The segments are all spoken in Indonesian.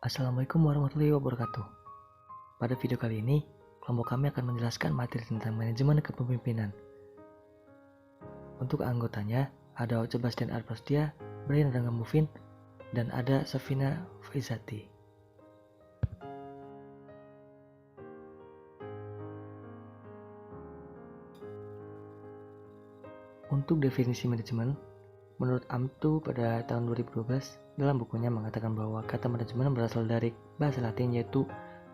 Assalamualaikum warahmatullahi wabarakatuh. Pada video kali ini, kelompok kami akan menjelaskan materi tentang manajemen kepemimpinan. Untuk anggotanya, ada Oce Bastian Arprastia, Brian Rangamufin, dan ada Safina Faizati. Untuk definisi manajemen, menurut Amtu pada tahun 2012, dalam bukunya mengatakan bahwa kata manajemen berasal dari bahasa Latin, yaitu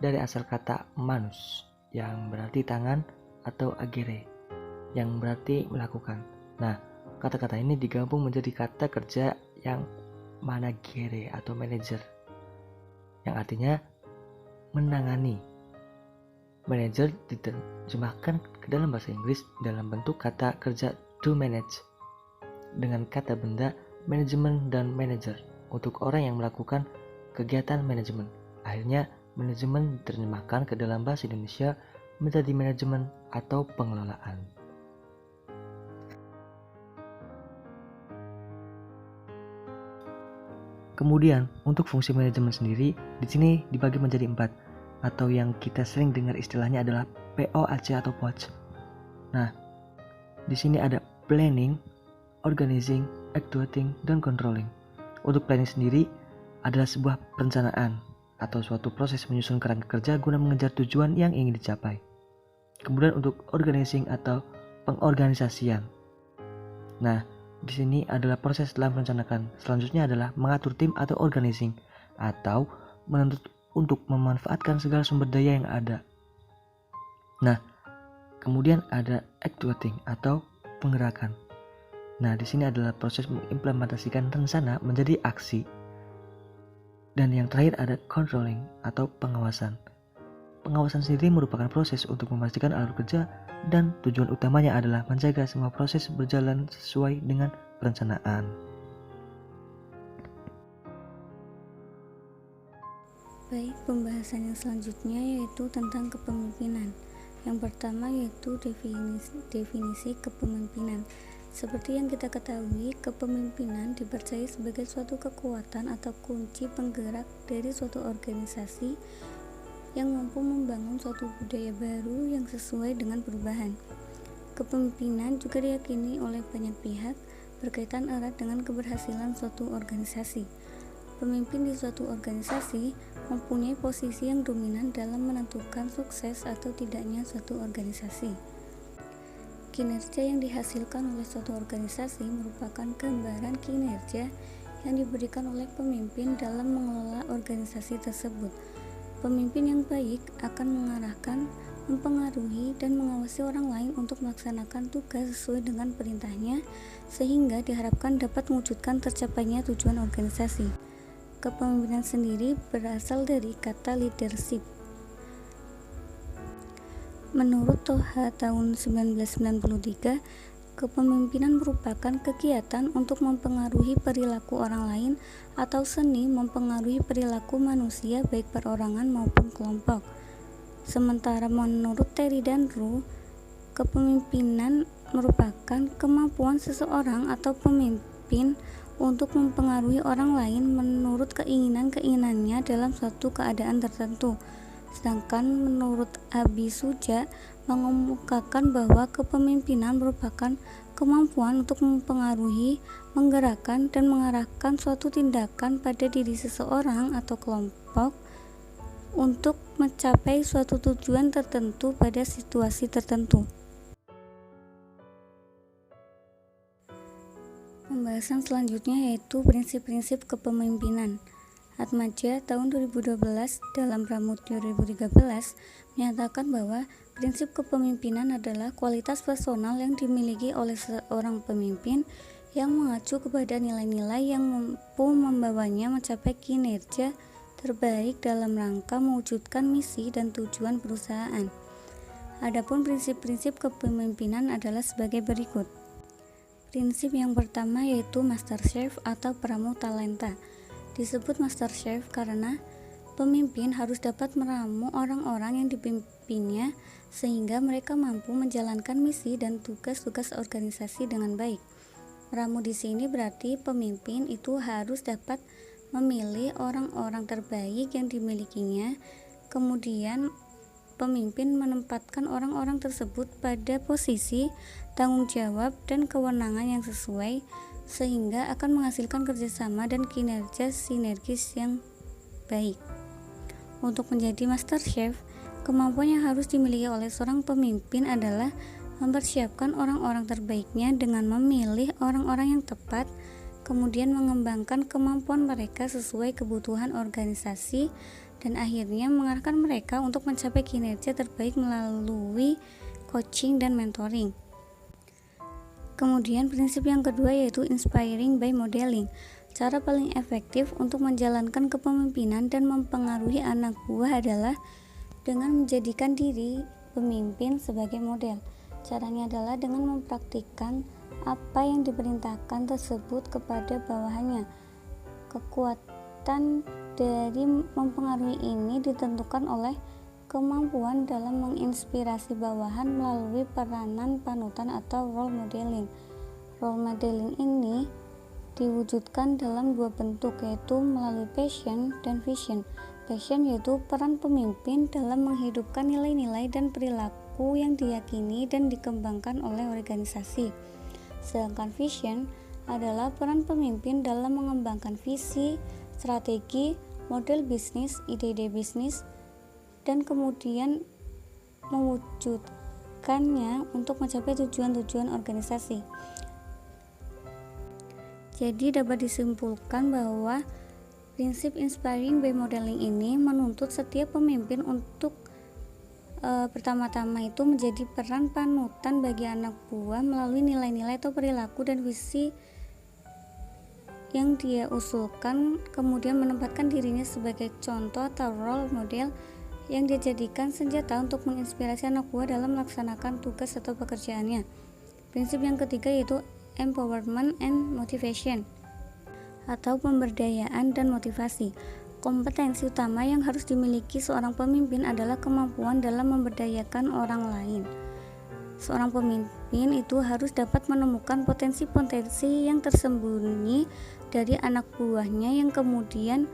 dari asal kata manus, yang berarti tangan, atau agere, yang berarti melakukan. Nah, kata-kata ini digabung menjadi kata kerja yang managere atau manager, yang artinya menangani. Manager diterjemahkan ke dalam bahasa Inggris dalam bentuk kata kerja to manage, dengan kata benda manajemen dan manager untuk orang yang melakukan kegiatan manajemen. Akhirnya, manajemen diterjemahkan ke dalam bahasa Indonesia menjadi manajemen atau pengelolaan. Kemudian, untuk fungsi manajemen sendiri, di sini dibagi menjadi 4, atau yang kita sering dengar istilahnya adalah POAC atau POAC. Nah, di sini ada planning, organizing, actuating, dan controlling. Untuk planning sendiri adalah sebuah perencanaan atau suatu proses menyusun kerangka kerja guna mengejar tujuan yang ingin dicapai. Kemudian untuk organizing atau pengorganisasian. Nah, di sini adalah proses dalam merencanakan. Selanjutnya adalah mengatur tim atau organizing, atau menuntut untuk memanfaatkan segala sumber daya yang ada. Nah, kemudian ada actuating atau penggerakan. Nah, di sini adalah proses mengimplementasikan rencana menjadi aksi. Dan yang terakhir ada controlling atau pengawasan. Pengawasan sendiri merupakan proses untuk memastikan alur kerja dan tujuan utamanya adalah menjaga semua proses berjalan sesuai dengan perencanaan. Baik, pembahasan yang selanjutnya yaitu tentang kepemimpinan. Yang pertama yaitu definisi kepemimpinan. Seperti yang kita ketahui, kepemimpinan dipercaya sebagai suatu kekuatan atau kunci penggerak dari suatu organisasi yang mampu membangun suatu budaya baru yang sesuai dengan perubahan. Kepemimpinan juga diyakini oleh banyak pihak berkaitan erat dengan keberhasilan suatu organisasi. Pemimpin di suatu organisasi mempunyai posisi yang dominan dalam menentukan sukses atau tidaknya suatu organisasi. Kinerja yang dihasilkan oleh suatu organisasi merupakan gambaran kinerja yang diberikan oleh pemimpin dalam mengelola organisasi tersebut. Pemimpin yang baik akan mengarahkan, mempengaruhi, dan mengawasi orang lain untuk melaksanakan tugas sesuai dengan perintahnya, sehingga diharapkan dapat mewujudkan tercapainya tujuan organisasi. Kepemimpinan sendiri berasal dari kata leadership. Menurut Toha tahun 1993, kepemimpinan merupakan kegiatan untuk mempengaruhi perilaku orang lain atau seni mempengaruhi perilaku manusia baik perorangan maupun kelompok. Sementara menurut Terry dan Roux, kepemimpinan merupakan kemampuan seseorang atau pemimpin untuk mempengaruhi orang lain menurut keinginannya dalam suatu keadaan tertentu. Sedangkan menurut Abi Suja mengemukakan bahwa kepemimpinan merupakan kemampuan untuk mempengaruhi, menggerakkan, dan mengarahkan suatu tindakan pada diri seseorang atau kelompok untuk mencapai suatu tujuan tertentu pada situasi tertentu. Pembahasan selanjutnya yaitu prinsip-prinsip kepemimpinan. Atmaja tahun 2012 dalam Pramudya 2013 menyatakan bahwa prinsip kepemimpinan adalah kualitas personal yang dimiliki oleh seorang pemimpin yang mengacu kepada nilai-nilai yang mampu membawanya mencapai kinerja terbaik dalam rangka mewujudkan misi dan tujuan perusahaan. Adapun prinsip-prinsip kepemimpinan adalah sebagai berikut. Prinsip yang pertama yaitu Master Chef atau peramu talenta. Disebut Master Chef karena pemimpin harus dapat meramu orang-orang yang dipimpinnya sehingga mereka mampu menjalankan misi dan tugas-tugas organisasi dengan baik. Meramu di sini berarti pemimpin itu harus dapat memilih orang-orang terbaik yang dimilikinya. Kemudian pemimpin menempatkan orang-orang tersebut pada posisi tanggung jawab dan kewenangan yang sesuai, sehingga akan menghasilkan kerjasama dan kinerja sinergis yang baik. Untuk menjadi master chef, kemampuan yang harus dimiliki oleh seorang pemimpin adalah mempersiapkan orang-orang terbaiknya dengan memilih orang-orang yang tepat, kemudian mengembangkan kemampuan mereka sesuai kebutuhan organisasi, dan akhirnya mengarahkan mereka untuk mencapai kinerja terbaik melalui coaching dan mentoring. Kemudian prinsip yang kedua yaitu inspiring by modeling. Cara paling efektif untuk menjalankan kepemimpinan dan mempengaruhi anak buah adalah dengan menjadikan diri pemimpin sebagai model. Caranya adalah dengan mempraktikkan apa yang diperintahkan tersebut kepada bawahannya. Kekuatan dari mempengaruhi ini ditentukan oleh kemampuan dalam menginspirasi bawahan melalui peranan panutan atau role modeling. Role modeling ini diwujudkan dalam dua bentuk, yaitu melalui passion dan vision. Passion yaitu peran pemimpin dalam menghidupkan nilai-nilai dan perilaku yang diyakini dan dikembangkan oleh organisasi. Sedangkan vision adalah peran pemimpin dalam mengembangkan visi, strategi, model bisnis, ide-ide bisnis, dan kemudian mewujudkannya untuk mencapai tujuan-tujuan organisasi. Jadi dapat disimpulkan bahwa prinsip inspiring by modeling ini menuntut setiap pemimpin untuk pertama-tama itu menjadi peran panutan bagi anak buah melalui nilai-nilai atau perilaku dan visi yang dia usulkan, kemudian menempatkan dirinya sebagai contoh atau role model yang dia jadikan senjata untuk menginspirasi anak buah dalam melaksanakan tugas atau pekerjaannya. Prinsip yang ketiga yaitu empowerment and motivation atau pemberdayaan dan motivasi. Kompetensi utama yang harus dimiliki seorang pemimpin adalah kemampuan dalam memberdayakan orang lain. Seorang pemimpin itu harus dapat menemukan potensi-potensi yang tersembunyi dari anak buahnya yang kemudian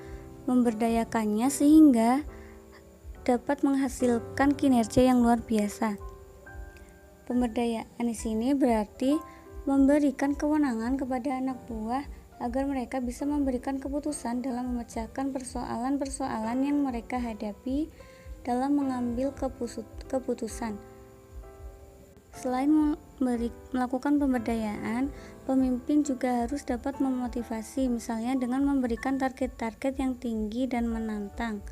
memberdayakannya sehingga dapat menghasilkan kinerja yang luar biasa. Pemberdayaan di sini berarti memberikan kewenangan kepada anak buah agar mereka bisa memberikan keputusan dalam memecahkan persoalan-persoalan yang mereka hadapi dalam mengambil keputusan. Selain melakukan pemberdayaan, pemimpin juga harus dapat memotivasi, misalnya dengan memberikan target-target yang tinggi dan menantang.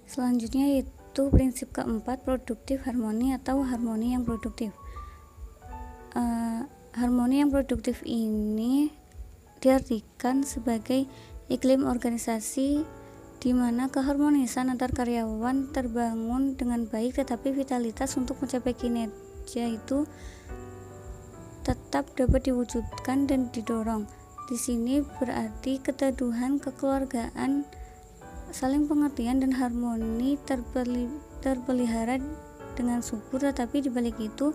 Selanjutnya yaitu prinsip keempat, produktif harmoni atau harmoni yang produktif. Harmoni yang produktif ini diartikan sebagai iklim organisasi di mana keharmonisan antar karyawan terbangun dengan baik, tetapi vitalitas untuk mencapai kinerja itu tetap dapat diwujudkan dan didorong. Di sini berarti keteduhan, kekeluargaan, saling pengertian dan harmoni terpelihara dengan subur, tetapi dibalik itu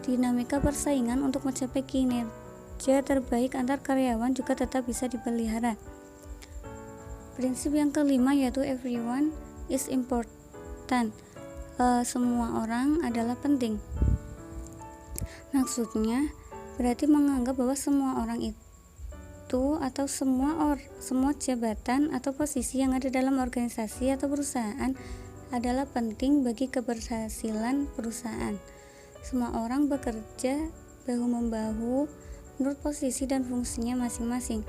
dinamika persaingan untuk mencapai kinerja terbaik antar karyawan juga tetap bisa dipelihara. Prinsip yang kelima yaitu everyone is important. Semua orang adalah penting. Maksudnya berarti menganggap bahwa semua orang itu atau semua jabatan atau posisi yang ada dalam organisasi atau perusahaan adalah penting bagi keberhasilan perusahaan. Semua orang bekerja bahu-membahu menurut posisi dan fungsinya masing-masing.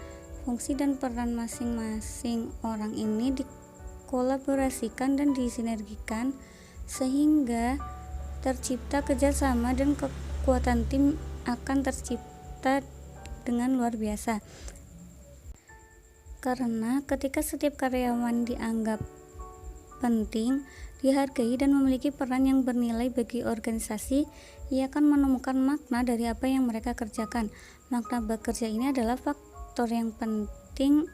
Fungsi dan peran masing-masing orang ini dikolaborasikan dan disinergikan sehingga tercipta kerjasama dan kekuatan tim akan tercipta dengan luar biasa. Karena ketika setiap karyawan dianggap penting, dihargai dan memiliki peran yang bernilai bagi organisasi, ia akan menemukan makna dari apa yang mereka kerjakan. Makna bekerja ini adalah faktor yang penting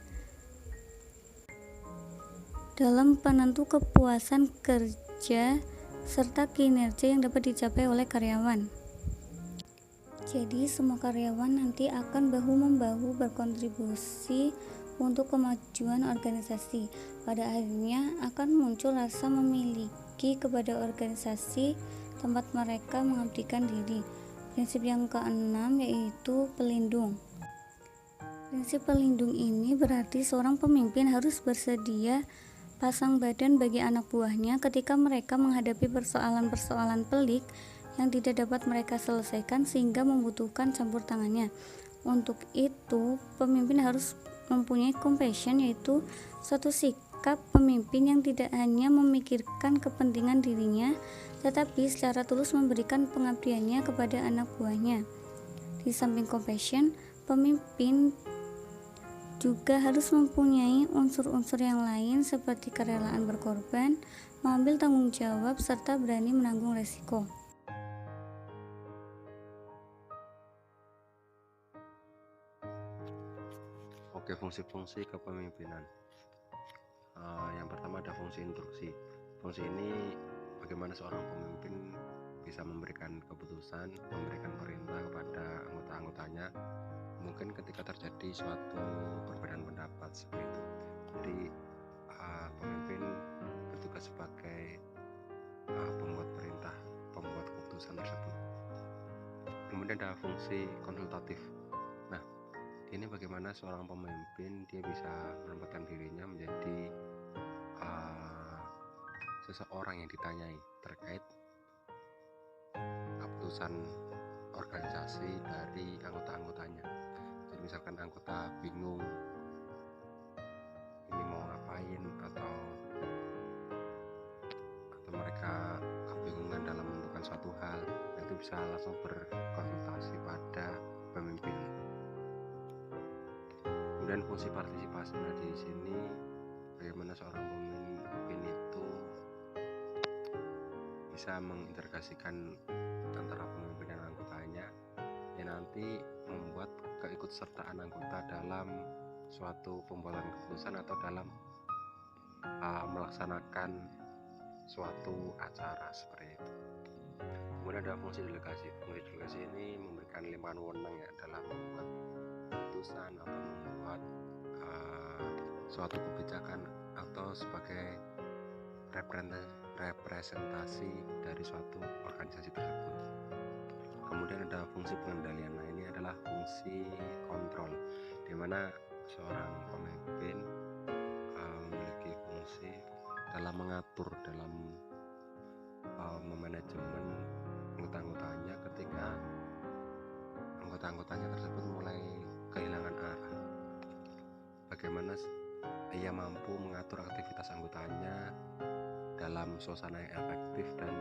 dalam penentu kepuasan kerja serta kinerja yang dapat dicapai oleh karyawan. Jadi semua karyawan nanti akan bahu-membahu berkontribusi untuk kemajuan organisasi. Pada akhirnya akan muncul rasa memiliki kepada organisasi tempat mereka mengabdikan diri. Prinsip yang keenam yaitu pelindung. Prinsip pelindung ini berarti seorang pemimpin harus bersedia pasang badan bagi anak buahnya ketika mereka menghadapi persoalan-persoalan pelik yang tidak dapat mereka selesaikan sehingga membutuhkan campur tangannya. Untuk itu, pemimpin harus mempunyai compassion, yaitu suatu sikap pemimpin yang tidak hanya memikirkan kepentingan dirinya, tetapi secara tulus memberikan pengabdiannya kepada anak buahnya. Di samping compassion, pemimpin juga harus mempunyai unsur-unsur yang lain seperti kerelaan berkorban, mengambil tanggung jawab, serta berani menanggung resiko. Oke, fungsi-fungsi kepemimpinan. Yang pertama ada fungsi instruksi. Fungsi ini bagaimana seorang pemimpin bisa memberikan keputusan, memberikan perintah kepada anggota-anggotanya. Mungkin ketika terjadi suatu perbedaan pendapat seperti itu. Jadi pemimpin bertugas sebagai pembuat perintah, pembuat keputusan tersebut. Kemudian ada fungsi konsultatif. Nah, ini bagaimana seorang pemimpin dia bisa menempatkan dirinya menjadi seseorang yang ditanyai terkait keputusan organisasi dari anggota-anggotanya. Jadi misalkan anggota bingung ini mau ngapain atau mereka kebingungan dalam menentukan suatu hal, itu bisa langsung berkonsultasi pada pemimpin. Kemudian fungsi partisipasi. Nah, di sini bagaimana seorang pemimpin itu bisa mengintegrasikan antara pemimpin dan anggotanya yang nanti membuat keikutsertaan anggota dalam suatu pembuatan keputusan atau dalam melaksanakan suatu acara seperti itu. Kemudian ada fungsi delegasi. Fungsi delegasi ini memberikan limpahan wewenang ya dalam membuat keputusan atau membuat suatu kebijakan atau sebagai representasi dari suatu organisasi tersebut. Kemudian ada fungsi pengendalian. Nah, ini adalah fungsi kontrol, di mana seorang pemimpin memiliki fungsi dalam mengatur, dalam memanajemen anggota-anggotanya ketika anggota-anggotanya tersebut mulai kehilangan arah. Bagaimana ia mampu mengatur aktivitas anggotanya dalam suasana yang efektif dan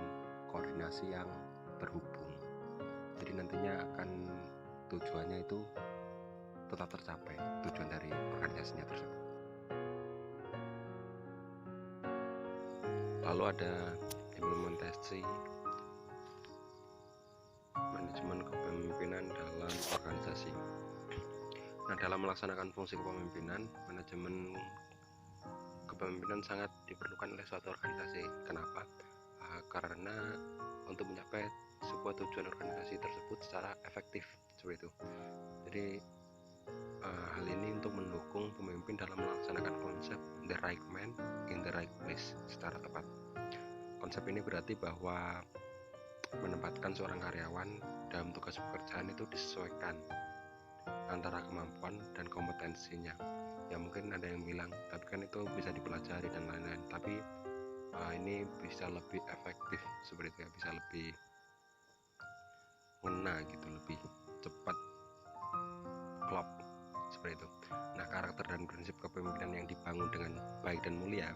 koordinasi yang terhubung. Jadi nantinya akan tujuannya itu tetap tercapai, tujuan dari organisasinya tersebut. Lalu ada implementasi manajemen kepemimpinan dalam organisasi. Nah, dalam melaksanakan fungsi kepemimpinan, manajemen kepemimpinan sangat diperlukan oleh suatu organisasi. Kenapa? Karena untuk mencapai sebuah tujuan organisasi tersebut secara efektif seperti itu. Jadi hal ini untuk mendukung pemimpin dalam melaksanakan konsep the right man in the right place secara tepat. Konsep ini berarti bahwa menempatkan seorang karyawan dalam tugas pekerjaan itu disesuaikan antara kemampuan dan kompetensinya. Ya mungkin ada yang bilang, tapi kan itu bisa dipelajari dan lain-lain. Tapi ini bisa lebih efektif seperti itu ya, bisa lebih ngena gitu, lebih cepat klop seperti itu. Nah, karakter dan prinsip kepemimpinan yang dibangun dengan baik dan mulia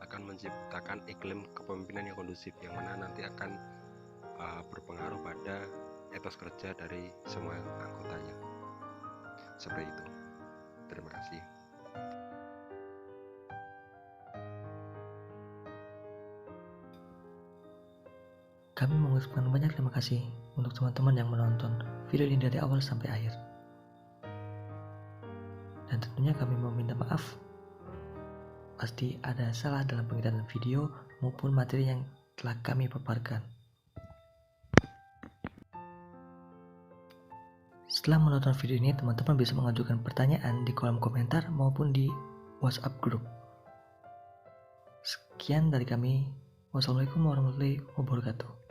akan menciptakan iklim kepemimpinan yang kondusif, yang mana nanti akan berpengaruh pada etos kerja dari semua anggotanya. Seperti itu. Terima kasih. Kami mengucapkan banyak terima kasih untuk teman-teman yang menonton video ini dari awal sampai akhir. Dan tentunya kami meminta maaf. Pasti ada salah dalam pengeditan video maupun materi yang telah kami paparkan. Setelah menonton video ini, teman-teman bisa mengajukan pertanyaan di kolom komentar maupun di WhatsApp grup. Sekian dari kami. Wassalamualaikum warahmatullahi wabarakatuh.